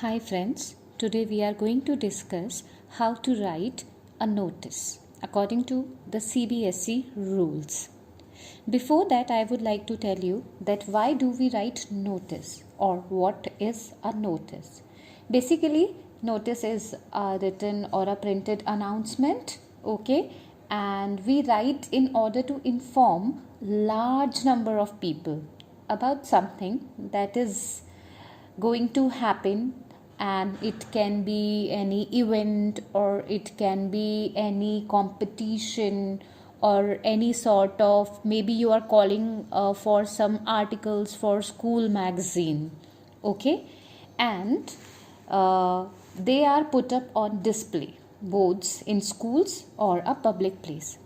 Hi friends, today we are going to discuss how to write a notice according to the CBSE rules. Before that, I would like to tell you that why do we write notice or what is a notice. Basically, notice is a written or a printed announcement, okay, and we write in order to inform large number of people about something that is going to happen, and it can be any event or it can be any competition or any sort of, maybe you are calling for some articles for school magazine, okay, and they are put up on display boards in schools or a public place.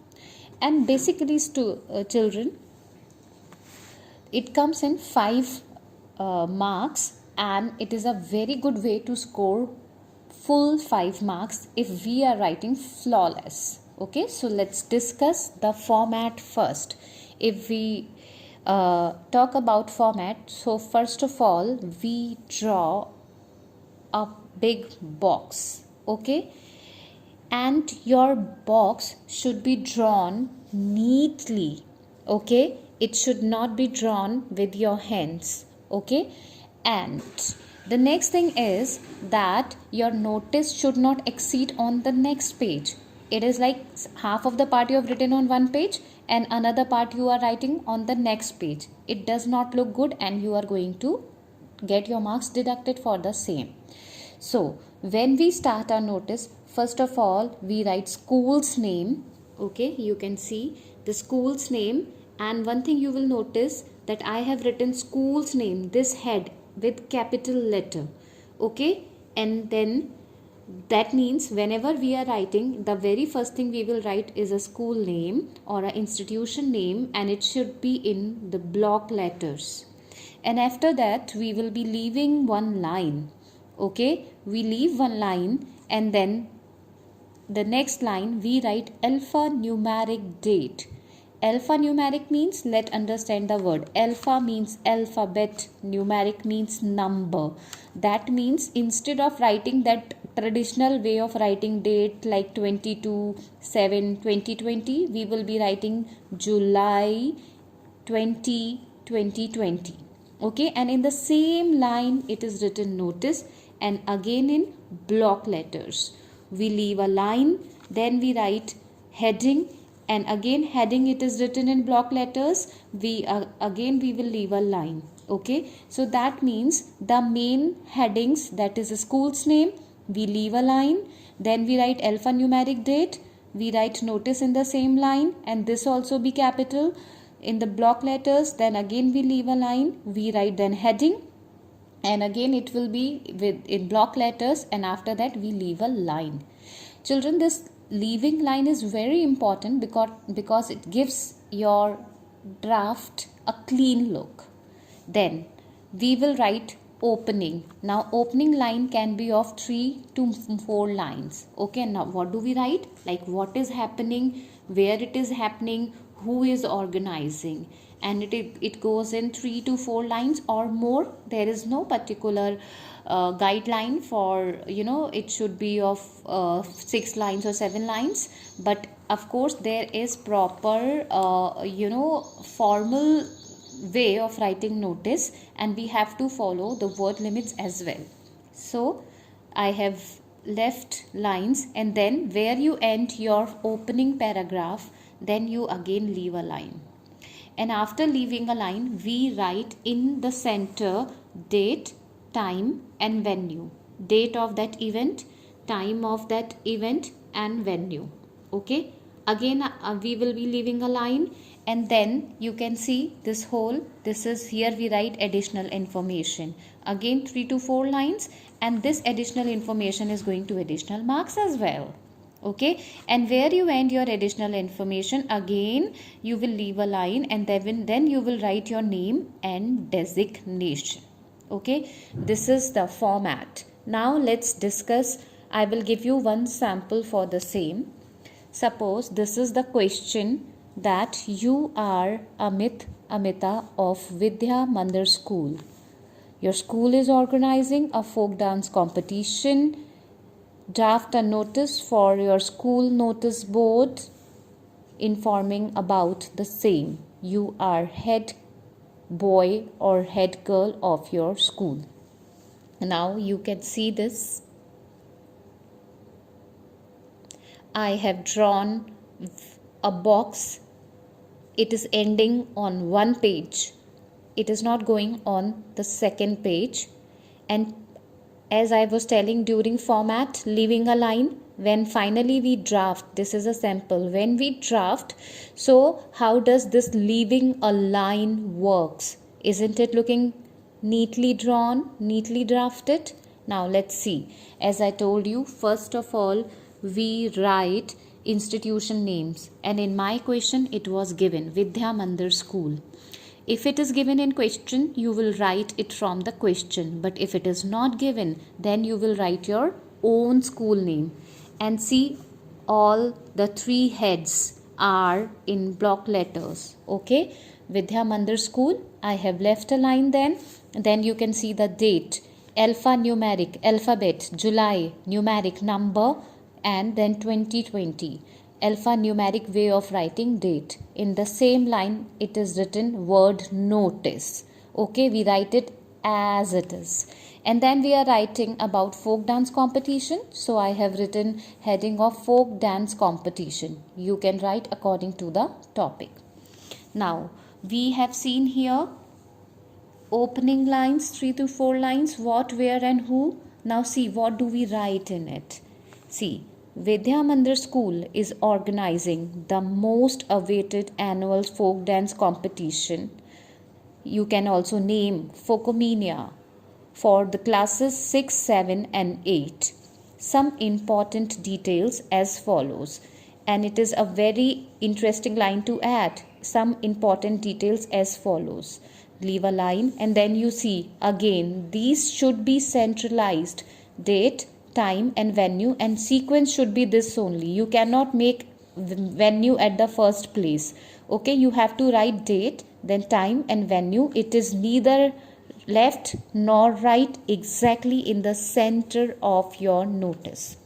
And basically children, it comes in 5 marks, and it is a very good way to score full 5 marks if we are writing flawless. Okay, so let's discuss the format first. If we talk about format, so first of all we draw a big box, okay, and your box should be drawn neatly, okay, it should not be drawn with your hands, okay. And the next thing is that your notice should not exceed on the next page. It is like half of the part you have written on one page and another part you are writing on the next page. It does not look good and you are going to get your marks deducted for the same. So when we start our notice, first of all we write school's name, okay, you can see the school's name. And one thing you will notice that I have written school's name, this head, with capital letter, okay. And then that means whenever we are writing, the very first thing we will write is a school name or an institution name, and it should be in the block letters. And after that we will be leaving one line, okay, we leave one line, and then the next line we write alphanumeric date. Alphanumeric means, let understand the word. Alpha means alphabet, numeric means number. That means instead of writing that traditional way of writing date like 22/7/2020, we will be writing July 20 2020, okay. And in the same line it is written notice, and again in block letters we leave a line, then we write heading, and again heading it is written in block letters, again we will leave a line, okay. So that means the main headings, that is the school's name, we leave a line, then we write alphanumeric date, we write notice in the same line, and this also be capital in the block letters, then again we leave a line, we write then heading, and again it will be with in block letters, and after that we leave a line. Children, this leaving line is very important because it gives your draft a clean look. Then we will write opening. Now opening line can be of 3 to 4 lines, okay. Now what do we write? Like what is happening, where it is happening, who is organizing, and it goes in 3 to 4 lines or more. There is no particular guideline for, it should be of 6 lines or 7 lines, but of course there is proper formal way of writing notice, and we have to follow the word limits as well. So I have left lines, and then where you end your opening paragraph, then you again leave a line, and after leaving a line we write in the center date, time and venue, date of that event, time of that event and venue, okay. Again we will be leaving a line, and then you can see this is here we write additional information, again 3 to 4 lines, and this additional information is going to additional marks as well, okay. And where you end your additional information, again you will leave a line, and then you will write your name and designation, okay. This is the format. Now let's discuss. I will give you one sample for the same. Suppose this is the question, that you are Amita of Vidya Mandir School. Your school is organizing a folk dance competition. Draft a notice for your school notice board informing about the same. You are head boy or head girl of your school. Now you can see this. I have drawn a box. It is ending on one page. It is not going on the second page. And as I was telling during format, leaving a line, when finally we draft, this is a sample, when we draft, so how does this leaving a line works? Isn't it looking neatly drawn, neatly drafted? Now let's see. As I told you, first of all, we write institution names, and in my question it was given Vidya Mandir School. If it is given in question, you will write it from the question. But if it is not given, then you will write your own school name. And see, all the three heads are in block letters. Okay, Vidya Mandir School. I have left a line then. Then you can see the date. Alpha numeric, alphabet, July, numeric number, and then 2020. Alphanumeric way of writing date. In the same line, it is written word notice. Okay, we write it as it is. And then we are writing about folk dance competition. So I have written heading of folk dance competition. You can write according to the topic. Now, we have seen here opening lines, 3 to 4 lines, what, where and who. Now see, what do we write in it? See, Vidya Mandir School is organizing the most awaited annual folk dance competition. You can also name Folkomania for the classes 6, 7 and 8. Some important details as follows. And it is a very interesting line to add. Some important details as follows. Leave a line and then you see again these should be centralized. Date, time and venue, and sequence should be this only. You cannot make venue at the first place. Okay, you have to write date, then time and venue. It is neither left nor right, exactly in the center of your notice.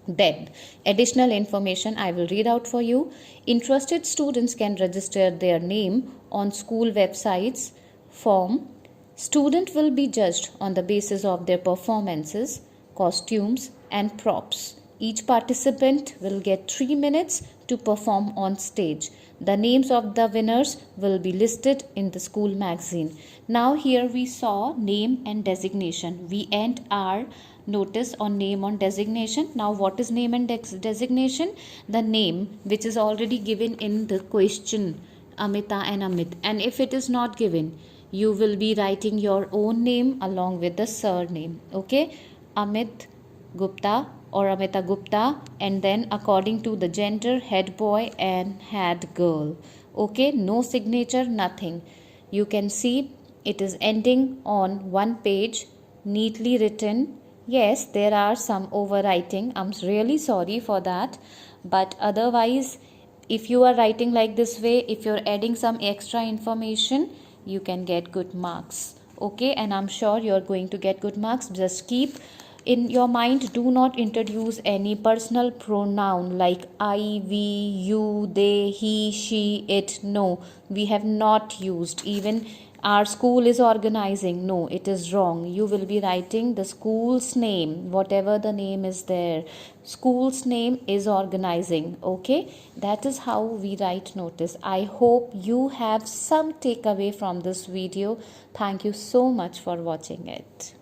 Then additional information I will read out for you. Interested students can register their name on school websites form. Student will be judged on the basis of their performances, costumes and props. Each participant will get 3 minutes to perform on stage. The names of the winners will be listed in the school magazine. Now here we saw name and designation. We end our notice on name on designation. Now what is name and designation? The name which is already given in the question, Amita and Amit. And if it is not given, you will be writing your own name along with the surname. Okay, Amit Gupta or Amita Gupta, and then according to the gender, head boy and head girl. Okay, no signature, nothing. You can see it is ending on one page, neatly written. Yes, there are some overwriting. I'm really sorry for that. But otherwise, if you are writing like this way, if you're adding some extra information, you can get good marks. Okay, and I'm sure you're going to get good marks. Just keep in your mind, do not introduce any personal pronoun like I, we, you, they, he, she, it. No, we have not used. Even our school is organizing. No, it is wrong. You will be writing the school's name, whatever the name is there. School's name is organizing. Okay, that is how we write notice. I hope you have some takeaway from this video. Thank you so much for watching it.